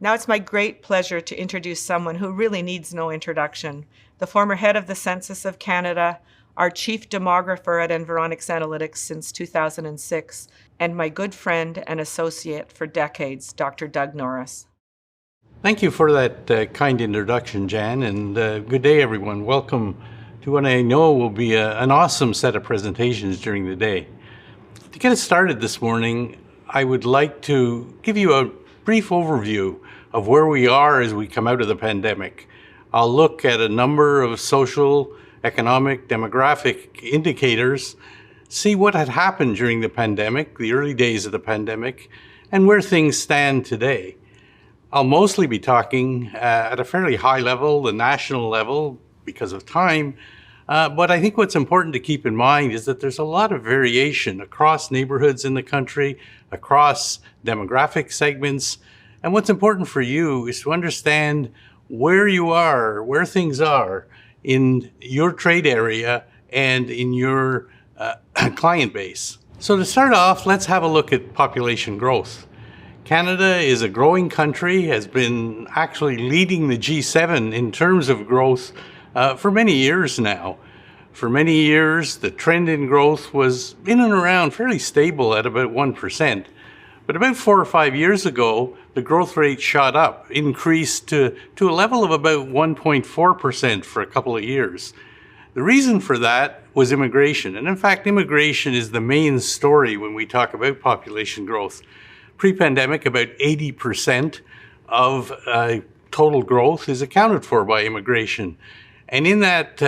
Now it's my great pleasure to introduce someone who really needs no introduction, the former head of the Census of Canada, our chief demographer at Environics Analytics since 2006, and my good friend and associate for decades, Dr. Doug Norris. Thank you for that kind introduction, Jan, and good day, everyone. Welcome to what I know will be an awesome set of presentations during the day. To get us started this morning, I would like to give you a brief overview of where we are as we come out of the pandemic. I'll look at a number of social, economic, demographic indicators, see what had happened during the pandemic, the early days of the pandemic, and where things stand today. I'll mostly be talking at a fairly high level, the national level, because of time, but I think what's important to keep in mind is that there's a lot of variation across neighborhoods in the country, across demographic segments, and what's important for you is to understand where you are, where things are in your trade area and in your client base. So to start off, let's have a look at population growth. Canada is a growing country, has been actually leading the G7 in terms of growth for many years now. For many years, the trend in growth was in and around fairly stable at about 1%. But about 4 or 5 years ago, the growth rate shot up, increased to a level of about 1.4% for a couple of years. The reason for that was immigration. And in fact, immigration is the main story when we talk about population growth. Pre-pandemic, about 80% of total growth is accounted for by immigration. And in that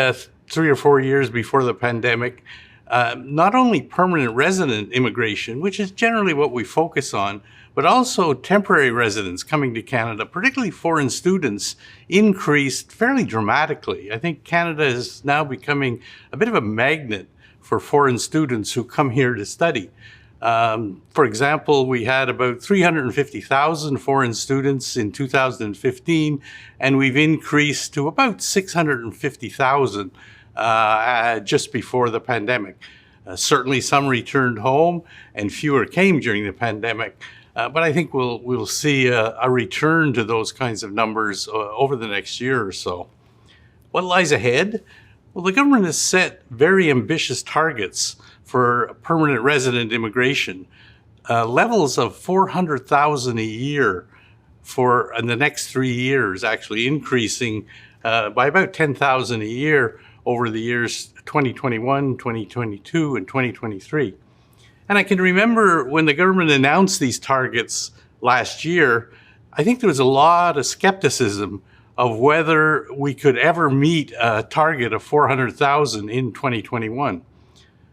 3 or 4 years before the pandemic, not only permanent resident immigration, which is generally what we focus on, but also temporary residents coming to Canada, particularly foreign students, increased fairly dramatically. I think Canada is now becoming a bit of a magnet for foreign students who come here to study. For example, we had about 350,000 foreign students in 2015, and we've increased to about 650,000 just before the pandemic. Certainly some returned home and fewer came during the pandemic, but I think we'll see a return to those kinds of numbers over the next year or so. What lies ahead? Well, the government has set very ambitious targets for permanent resident immigration, levels of 400,000 a year in the next 3 years, actually increasing by about 10,000 a year over the years 2021, 2022, and 2023. And I can remember when the government announced these targets last year, I think there was a lot of skepticism of whether we could ever meet a target of 400,000 in 2021.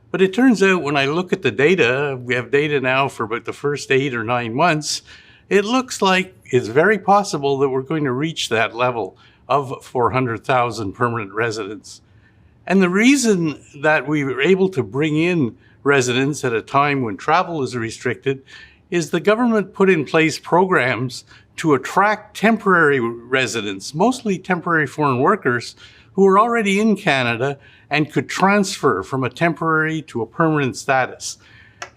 But it turns out when I look at the data, we have data now for about the first 8 or 9 months, it looks like it's very possible that we're going to reach that level of 400,000 permanent residents. And the reason that we were able to bring in residents at a time when travel is restricted is the government put in place programs to attract temporary residents, mostly temporary foreign workers, who are already in Canada and could transfer from a temporary to a permanent status.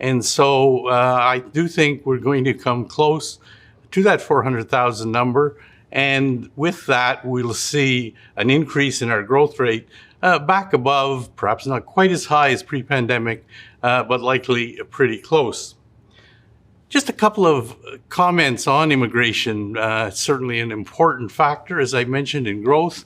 And so I do think we're going to come close to that 400,000 number. And with that, we'll see an increase in our growth rate back above, perhaps not quite as high as pre-pandemic, but likely pretty close. Just a couple of comments on immigration, certainly an important factor, as I mentioned, in growth.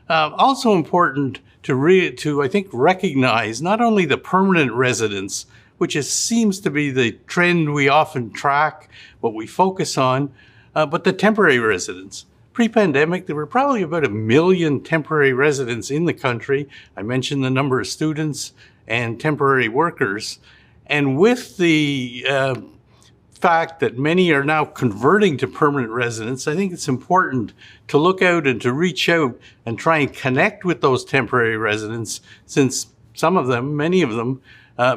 Also important to I think, recognize not only the permanent residents, which seems to be the trend we often track, what we focus on, but the temporary residents. Pre-pandemic, there were probably about 1 million temporary residents in the country. I mentioned the number of students and temporary workers. And with the fact that many are now converting to permanent residents, I think it's important to look out and to reach out and try and connect with those temporary residents, since some of them, many of them,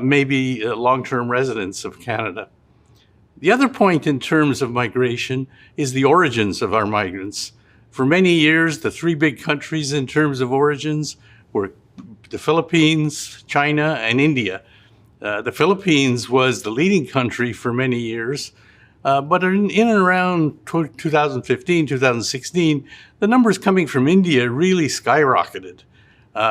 may be long-term residents of Canada. The other point in terms of migration is the origins of our migrants. For many years, the 3 big countries in terms of origins were the Philippines, China, and India. The Philippines was the leading country for many years, But in and around 2015, 2016, the numbers coming from India really skyrocketed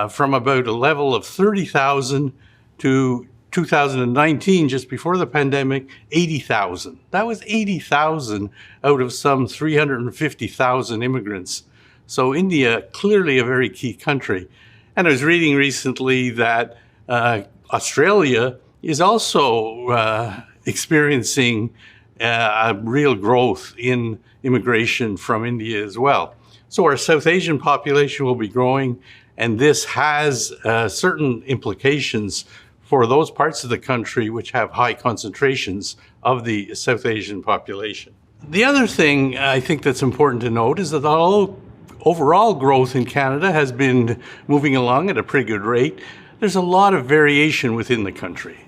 from about a level of 30,000 to 2019, just before the pandemic, 80,000. That was 80,000 out of some 350,000 immigrants. So India, clearly a very key country. And I was reading recently that Australia is also experiencing a real growth in immigration from India as well. So our South Asian population will be growing, and this has certain implications for those parts of the country which have high concentrations of the South Asian population. The other thing I think that's important to note is that although overall growth in Canada has been moving along at a pretty good rate, there's a lot of variation within the country.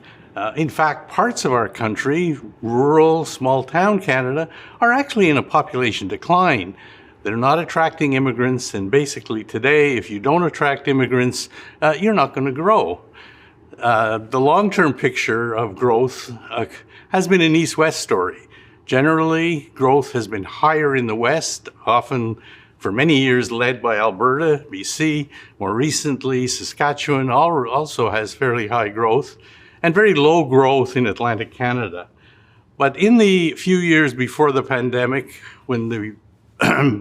In fact, parts of our country, rural, small town Canada, are actually in a population decline. They're not attracting immigrants, and basically today, if you don't attract immigrants, you're not going to grow. The long-term picture of growth has been an east-west story. Generally, growth has been higher in the west, often for many years led by Alberta, BC. More recently, Saskatchewan also has fairly high growth, and very low growth in Atlantic Canada. But in the few years before the pandemic, when the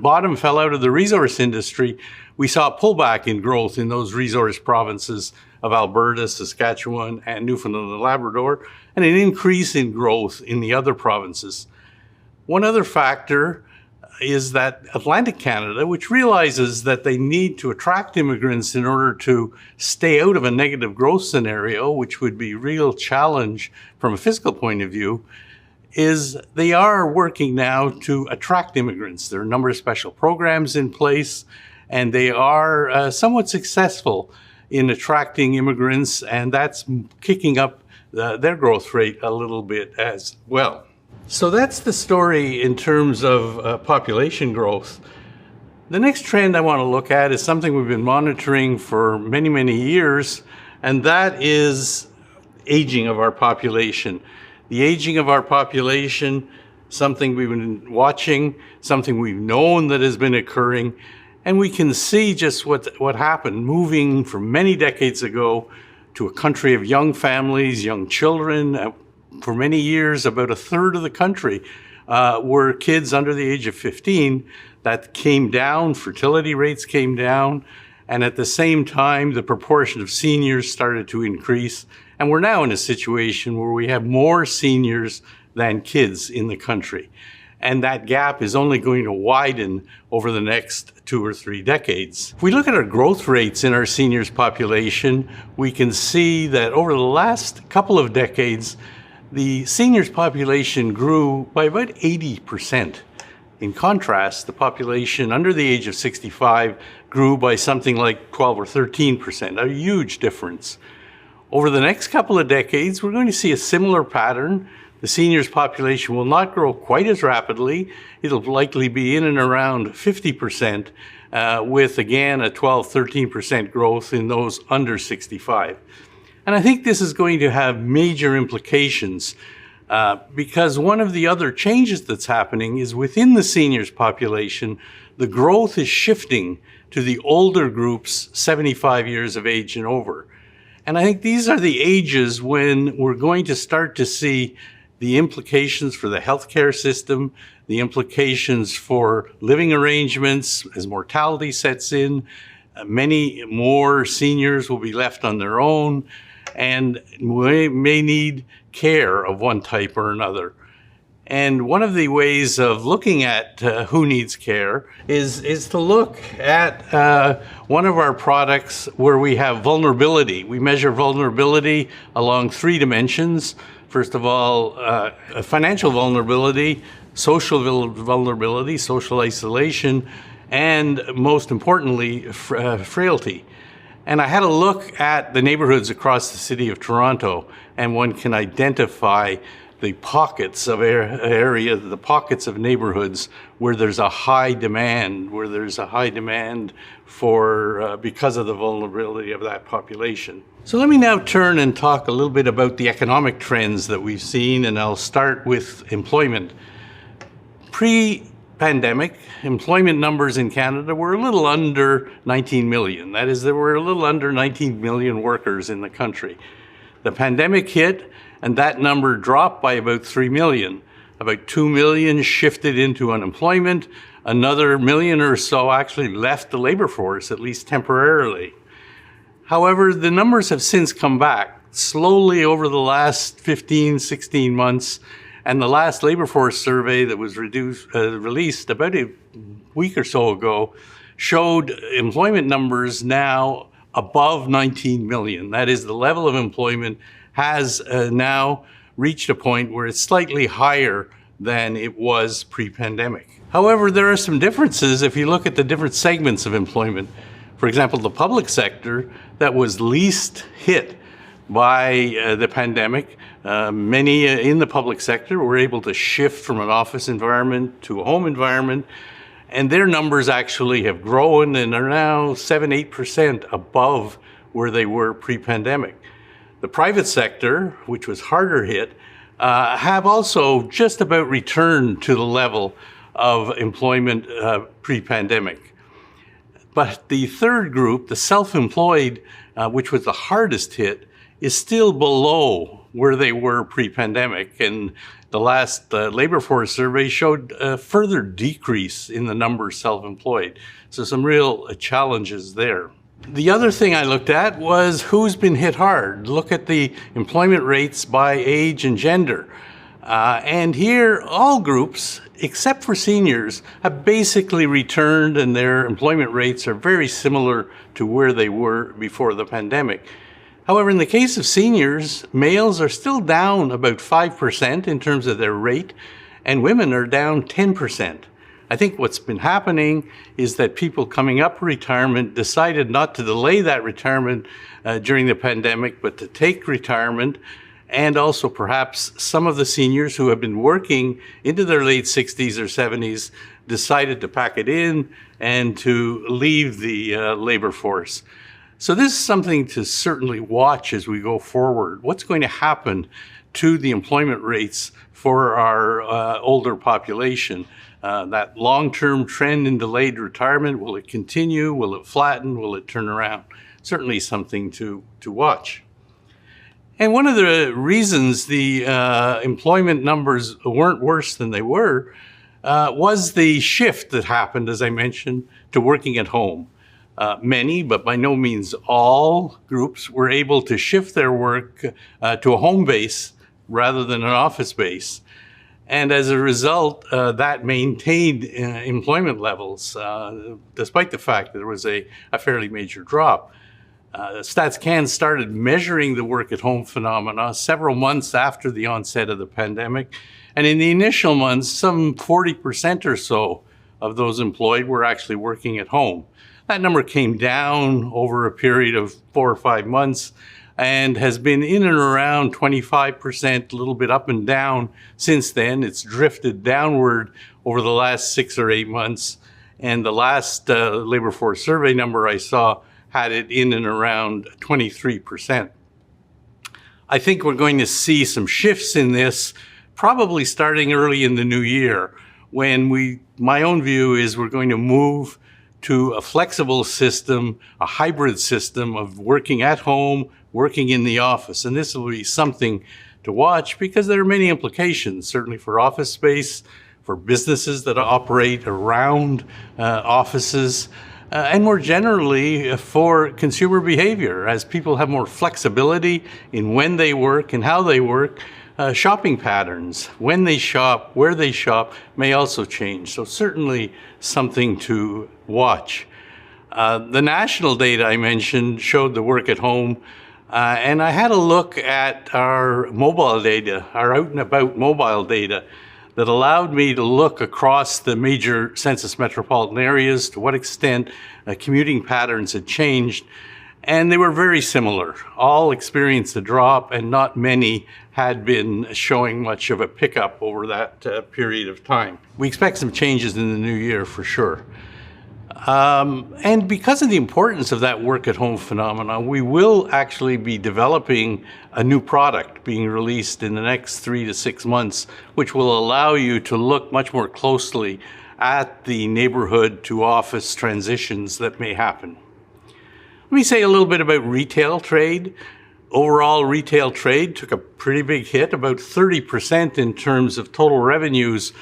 bottom fell out of the resource industry, we saw a pullback in growth in those resource provinces of Alberta, Saskatchewan, and Newfoundland and Labrador, and an increase in growth in the other provinces. One other factor is that Atlantic Canada, which realizes that they need to attract immigrants in order to stay out of a negative growth scenario, which would be a real challenge from a fiscal point of view, is they are working now to attract immigrants. There are a number of special programs in place, and they are somewhat successful in attracting immigrants, and that's kicking up their growth rate a little bit as well. So that's the story in terms of population growth. The next trend I want to look at is something we've been monitoring for many, many years, and that is aging of our population. The aging of our population, something we've been watching, something we've known that has been occurring, and we can see just what happened, moving from many decades ago to a country of young families, young children. For many years, about a third of the country were kids under the age of 15. That came down, fertility rates came down, and at the same time, the proportion of seniors started to increase. And we're now in a situation where we have more seniors than kids in the country. And that gap is only going to widen over the next 2 or 3 decades. If we look at our growth rates in our seniors population, we can see that over the last couple of decades, the seniors population grew by about 80%. In contrast, the population under the age of 65 grew by something like 12 or 13%, a huge difference. Over the next couple of decades, we're going to see a similar pattern. The seniors population will not grow quite as rapidly. It'll likely be in and around 50%, with again a 12, 13% growth in those under 65. And I think this is going to have major implications because one of the other changes that's happening is within the seniors population, the growth is shifting to the older groups, 75 years of age and over. And I think these are the ages when we're going to start to see the implications for the healthcare system, the implications for living arrangements as mortality sets in. Many more seniors will be left on their own, and we may need care of one type or another. And one of the ways of looking at who needs care is to look at one of our products where we have vulnerability. We measure vulnerability along 3 dimensions. First of all, financial vulnerability, social vulnerability, social isolation, and most importantly, frailty. And I had a look at the neighborhoods across the city of Toronto, and one can identify the pockets of the pockets of neighborhoods where there's a high demand, for because of the vulnerability of that population. So let me now turn and talk a little bit about the economic trends that we've seen, and I'll start with employment. Pre-pandemic, employment numbers in Canada were a little under 19 million. That is, there were a little under 19 million workers in the country. The pandemic hit, and that number dropped by about 3 million. About 2 million shifted into unemployment. Another million or so actually left the labor force, at least temporarily. However, the numbers have since come back slowly over the last 15, 16 months. And the last labor force survey that was released about a week or so ago showed employment numbers now above 19 million. That is, the level of employment has now reached a point where it's slightly higher than it was pre-pandemic. However, there are some differences if you look at the different segments of employment. For example, the public sector that was least hit by the pandemic, many in the public sector were able to shift from an office environment to a home environment, and their numbers actually have grown and are now 7-8% above where they were pre-pandemic. The private sector, which was harder hit, have also just about returned to the level of employment pre-pandemic. But the third group, the self-employed, which was the hardest hit, is still below where they were pre-pandemic. And the last labor force survey showed a further decrease in the number of self-employed. So some real challenges there. The other thing I looked at was who's been hit hard. Look at the employment rates by age and gender. And here, all groups, except for seniors, have basically returned, and their employment rates are very similar to where they were before the pandemic. However, in the case of seniors, males are still down about 5% in terms of their rate, and women are down 10%. I think what's been happening is that people coming up retirement decided not to delay that retirement during the pandemic, but to take retirement. And also perhaps some of the seniors who have been working into their late 60s or 70s decided to pack it in and to leave the labor force. So this is something to certainly watch as we go forward. What's going to happen to the employment rates for our older population? That long-term trend in delayed retirement, will it continue? Will it flatten? Will it turn around? Certainly something to watch. And one of the reasons the employment numbers weren't worse than they were was the shift that happened, as I mentioned, to working at home. Many, but by no means all, groups were able to shift their work to a home base rather than an office base. And as a result, that maintained employment levels, despite the fact that there was a fairly major drop. StatsCan started measuring the work-at-home phenomena several months after the onset of the pandemic. And in the initial months, some 40% or so of those employed were actually working at home. That number came down over a period of 4 or 5 months and has been in and around 25%, a little bit up and down since then. It's drifted downward over the last 6 or 8 months. And the last labor force survey number I saw had it in and around 23%. I think we're going to see some shifts in this, probably starting early in the new year, when my own view is we're going to move to a flexible system, a hybrid system of working at home, working in the office. And this will be something to watch because there are many implications, certainly for office space, for businesses that operate around offices, and more generally for consumer behavior. As people have more flexibility in when they work and how they work, shopping patterns, when they shop, where they shop, may also change. So certainly something to watch. The national data I mentioned showed the work at home, and I had a look at our mobile data, our out and about mobile data, that allowed me to look across the major census metropolitan areas to what extent commuting patterns had changed. And they were very similar. All experienced a drop, and not many had been showing much of a pickup over that period of time. We expect some changes in the new year for sure. And because of the importance of that work at home phenomenon, we will actually be developing a new product being released in the next 3 to 6 months, which will allow you to look much more closely at the neighborhood to office transitions that may happen. Let me say a little bit about retail trade. Overall, retail trade took a pretty big hit, about 30% in terms of total revenues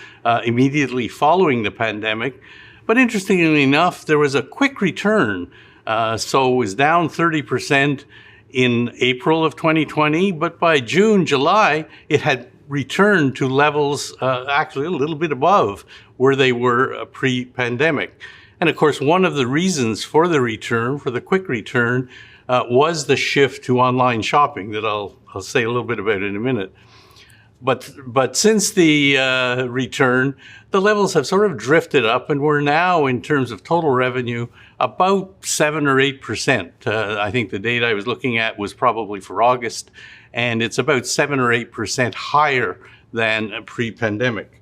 immediately following the pandemic. But interestingly enough, there was a quick return. So it was down 30% in April of 2020, but by June, July, it had returned to levels actually a little bit above where they were pre-pandemic. And of course, one of the reasons for the return, for the quick return, was the shift to online shopping that I'll say a little bit about in a minute. But since the return, the levels have sort of drifted up, and we're now, in terms of total revenue, about 7 or 8%. I think the data I was looking at was probably for August, and it's about 7 or 8% higher than pre-pandemic.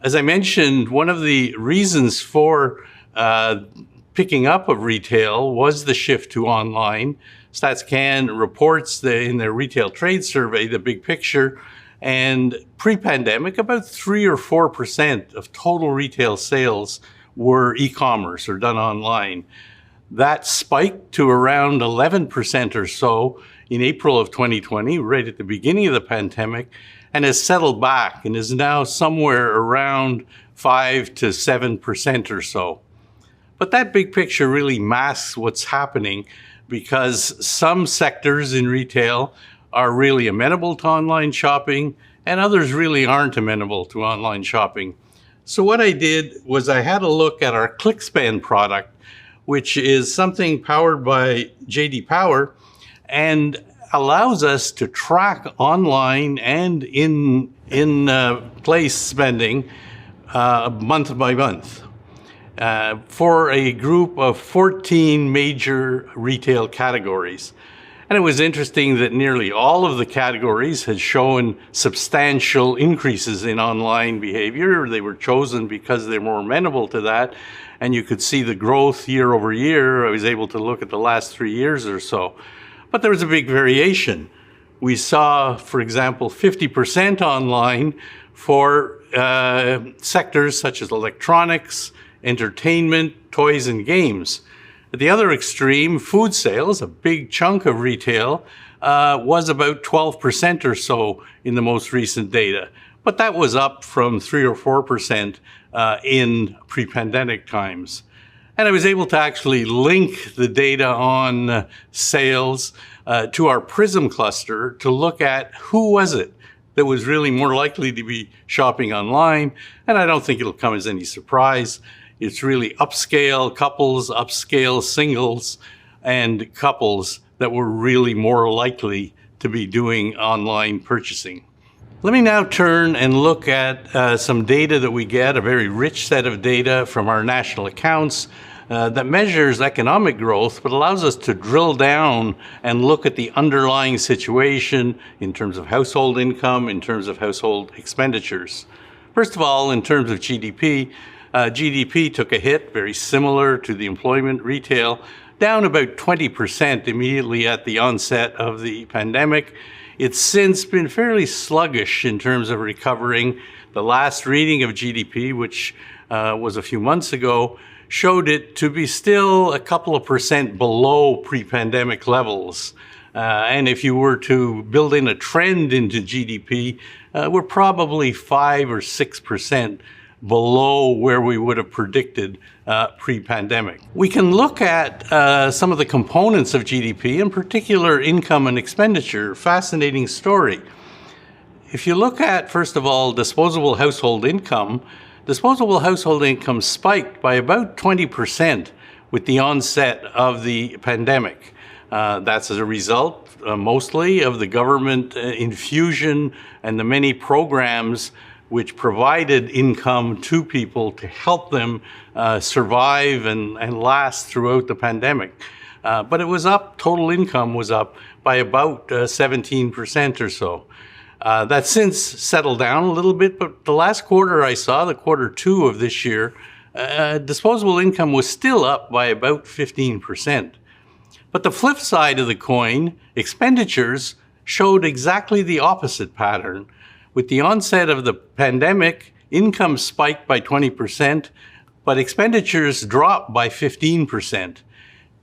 As I mentioned, one of the reasons for picking up of retail was the shift to online. StatsCan reports in their retail trade survey, the big picture, and pre-pandemic, about 3 or 4% of total retail sales were e-commerce or done online. That spiked to around 11% or so in April of 2020, right at the beginning of the pandemic, and has settled back and is now somewhere around 5 to 7% or so. But that big picture really masks what's happening, because some sectors in retail are really amenable to online shopping and others really aren't amenable to online shopping. So what I did was I had a look at our ClickSpan product, which is something powered by JD Power and allows us to track online and in place spending month by month for a group of 14 major retail categories. And it was interesting that nearly all of the categories had shown substantial increases in online behavior. They were chosen because they're more amenable to that. And you could see the growth year over year. I was able to look at the last 3 years or so. But there was a big variation. We saw, for example, 50% online for sectors such as electronics, entertainment, toys, and games. At the other extreme, food sales, a big chunk of retail, was about 12% or so in the most recent data. But that was up from 3 or 4% in pre-pandemic times. And I was able to actually link the data on sales to our PRISM cluster to look at who was it that was really more likely to be shopping online. And I don't think it'll come as any surprise. It's really upscale couples, upscale singles, and couples that were really more likely to be doing online purchasing. Let me now turn and look at some data that we get, a very rich set of data from our national accounts that measures economic growth, but allows us to drill down and look at the underlying situation in terms of household income, in terms of household expenditures. First of all, in terms of GDP, GDP took a hit very similar to the employment retail, down about 20% immediately at the onset of the pandemic. It's since been fairly sluggish in terms of recovering. The last reading of GDP, which was a few months ago, showed it to be still a couple of percent below pre-pandemic levels. And if you were to build in a trend into GDP, we're probably 5 or 6% below where we would have predicted pre-pandemic. We can look at some of the components of GDP, in particular income and expenditure. Fascinating story. If you look at, first of all, disposable household income spiked by about 20% with the onset of the pandemic. That's as a result, mostly, of the government infusion and the many programs which provided income to people to help them survive and last throughout the pandemic. But it was up, total income was up by about 17% or so. That's since settled down a little bit, but the last quarter I saw, the quarter 2 of this year, disposable income was still up by about 15%. But the flip side of the coin, expenditures showed exactly the opposite pattern. With the onset of the pandemic, income spiked by 20%, but expenditures dropped by 15%.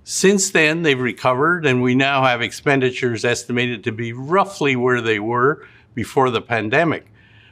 Since then, they've recovered, and we now have expenditures estimated to be roughly where they were before the pandemic.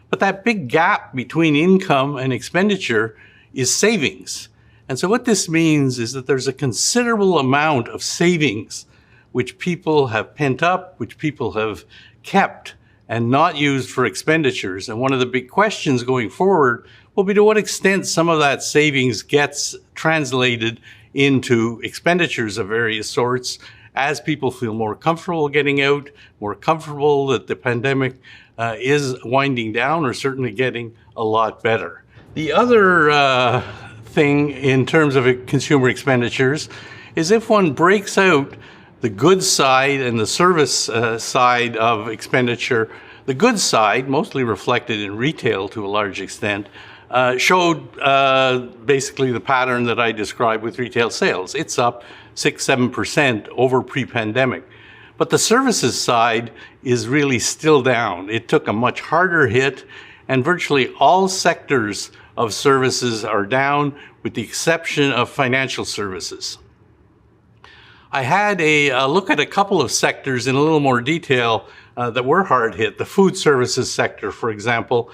But that big gap between income and expenditure is savings. And so what this means is that there's a considerable amount of savings which people have pent up, which people have kept and not used for expenditures. And one of the big questions going forward will be to what extent some of that savings gets translated into expenditures of various sorts as people feel more comfortable getting out, more comfortable that the pandemic is winding down or certainly getting a lot better. The other thing in terms of consumer expenditures is if one breaks out the goods side and the service side of expenditure, the goods side, mostly reflected in retail to a large extent, showed basically the pattern that I described with retail sales. It's up 6-7% over pre-pandemic. But the services side is really still down. It took a much harder hit, and virtually all sectors of services are down, with the exception of financial services. I had a look at a couple of sectors in a little more detail that were hard hit. The food services sector, for example,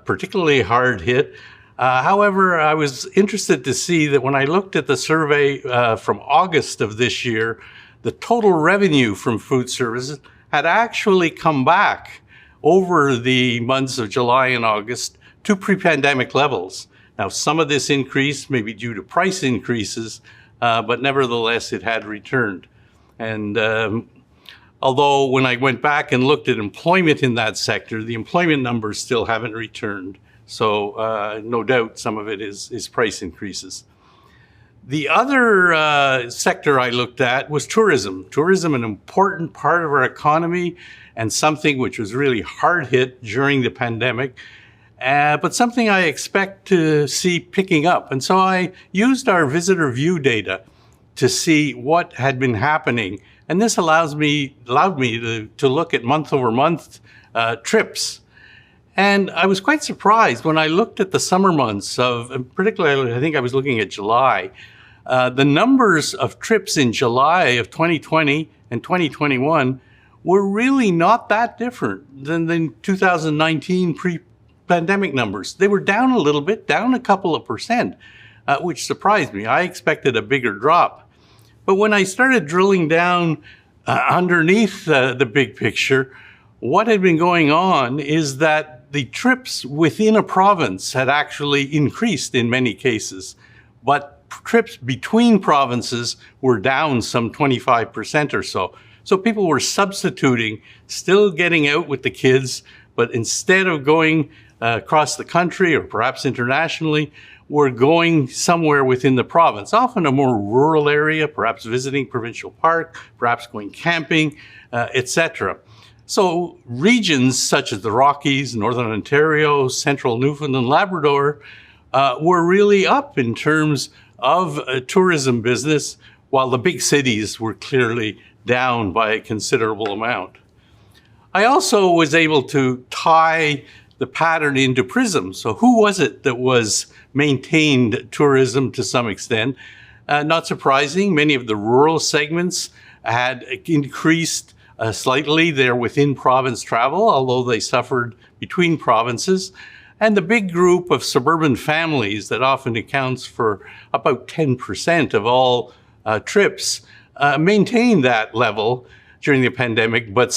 particularly hard hit. However, I was interested to see that when I looked at the survey from August of this year, the total revenue from food services had actually come back over the months of July and August to pre-pandemic levels. Now, some of this increase may be due to price increases, but nevertheless, it had returned. And although when I went back and looked at employment in that sector, the employment numbers still haven't returned. So no doubt some of it is price increases. The other sector I looked at was tourism. Tourism, an important part of our economy and something which was really hard hit during the pandemic, but something I expect to see picking up. And so I used our visitor view data to see what had been happening. And this allowed me to look at month over month trips. And I was quite surprised when I looked at the summer months particularly, I think I was looking at July, the numbers of trips in July of 2020 and 2021 were really not that different than the 2019 pre-pandemic numbers. They were down a little bit, down a couple of percent, which surprised me. I expected a bigger drop. But when I started drilling down underneath the big picture, what had been going on is that the trips within a province had actually increased in many cases, but trips between provinces were down some 25% or so. So people were substituting, still getting out with the kids, but instead of going across the country or perhaps internationally, were going somewhere within the province, often a more rural area, perhaps visiting provincial park, perhaps going camping, etc. So regions such as the Rockies, Northern Ontario, Central Newfoundland, Labrador were really up in terms of tourism business, while the big cities were clearly down by a considerable amount. I also was able to tie the pattern into PRISM. So who was it that was maintained tourism to some extent? Not surprising, many of the rural segments had increased slightly their within province travel, although they suffered between provinces. And the big group of suburban families that often accounts for about 10% of all trips maintained that level during the pandemic, but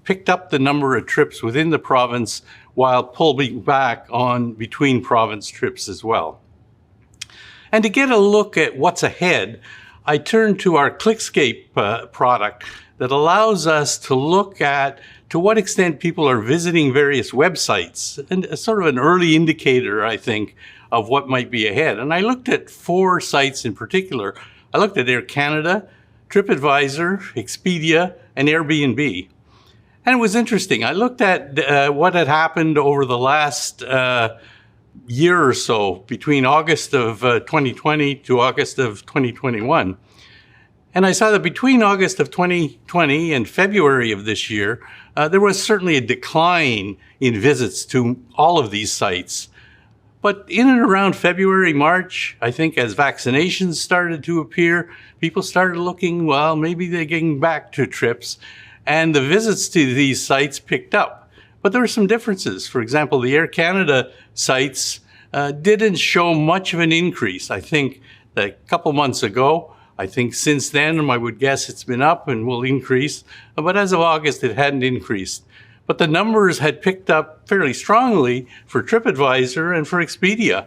picked up the number of trips within the province while pulling back on between province trips as well. And to get a look at what's ahead, I turned to our Clickscape product that allows us to look at to what extent people are visiting various websites, and sort of an early indicator, I think, of what might be ahead. And I looked at 4 sites in particular. I looked at Air Canada, TripAdvisor, Expedia, and Airbnb. And it was interesting. I looked at what had happened over the last year or so between August of 2020 to August of 2021. And I saw that between August of 2020 and February of this year, there was certainly a decline in visits to all of these sites. But in and around February, March, I think as vaccinations started to appear, people started looking, well, maybe they're getting back to trips, and the visits to these sites picked up. But there were some differences. For example, the Air Canada sites didn't show much of an increase. I think that a couple months ago, I think since then, I would guess it's been up and will increase. But as of August, it hadn't increased. But the numbers had picked up fairly strongly for TripAdvisor and for Expedia.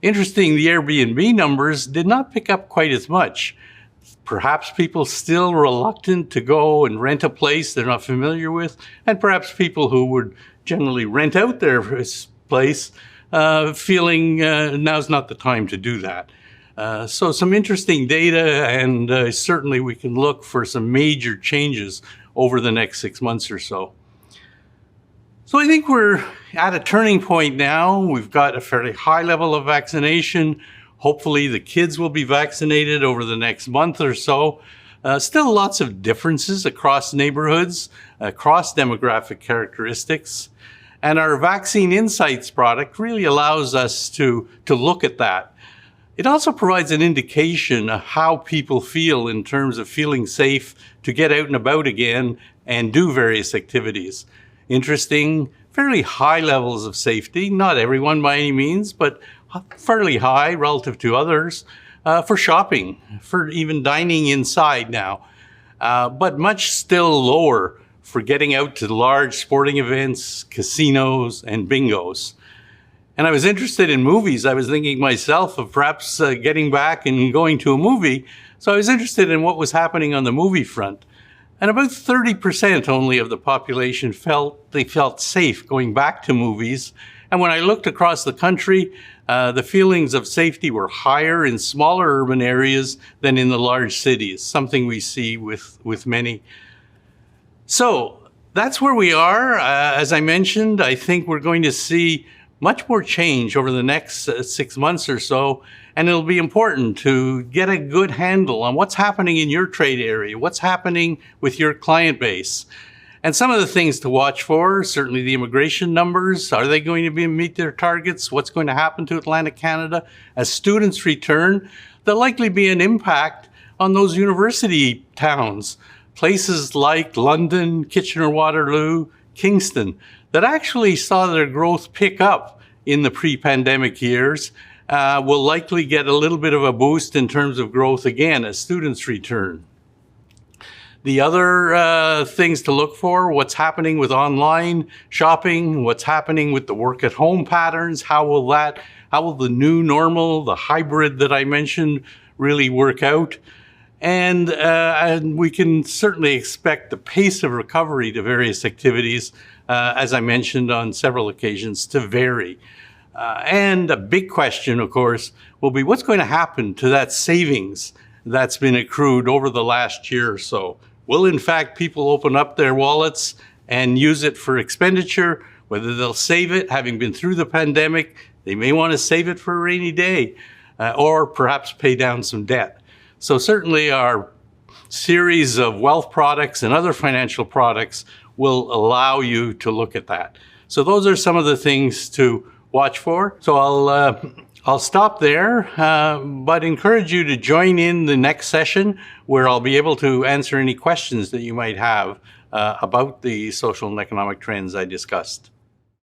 Interesting, the Airbnb numbers did not pick up quite as much. Perhaps people still reluctant to go and rent a place they're not familiar with, and perhaps people who would generally rent out their place feeling now's not the time to do that. So some interesting data, and certainly we can look for some major changes over the next 6 months or so. So I think we're at a turning point now. We've got a fairly high level of vaccination. Hopefully the kids will be vaccinated over the next month or so. Still lots of differences across neighborhoods, across demographic characteristics. And our Vaccine Insights product really allows us to look at that. It also provides an indication of how people feel in terms of feeling safe to get out and about again and do various activities. Interesting, fairly high levels of safety, not everyone by any means, but fairly high relative to others for shopping, for even dining inside now, but much still lower for getting out to large sporting events, casinos, and bingos. And I was interested in movies. I was thinking myself of perhaps getting back and going to a movie. So I was interested in what was happening on the movie front. And about 30% only of the population felt safe going back to movies. And when I looked across the country, the feelings of safety were higher in smaller urban areas than in the large cities, something we see with many. So that's where we are. As I mentioned, I think we're going to see much more change over the next 6 months or so, and it'll be important to get a good handle on what's happening in your trade area, what's happening with your client base. And some of the things to watch for, certainly the immigration numbers. Are they going to meet their targets? What's going to happen to Atlantic Canada? As students return, there'll likely be an impact on those university towns, places like London, Kitchener-Waterloo, Kingston, that actually saw their growth pick up in the pre-pandemic years, will likely get a little bit of a boost in terms of growth again as students return. The other things to look for, what's happening with online shopping, what's happening with the work at home patterns, how will the new normal, the hybrid that I mentioned, really work out? And we can certainly expect the pace of recovery to various activities, as I mentioned on several occasions, to vary. And a big question, of course, will be what's going to happen to that savings that's been accrued over the last year or so. Will, in fact, people open up their wallets and use it for expenditure, whether they'll save it, having been through the pandemic, they may want to save it for a rainy day, or perhaps pay down some debt. So certainly our series of wealth products and other financial products will allow you to look at that. So those are some of the things to watch for. So I'll stop there, but encourage you to join in the next session where I'll be able to answer any questions that you might have about the social and economic trends I discussed.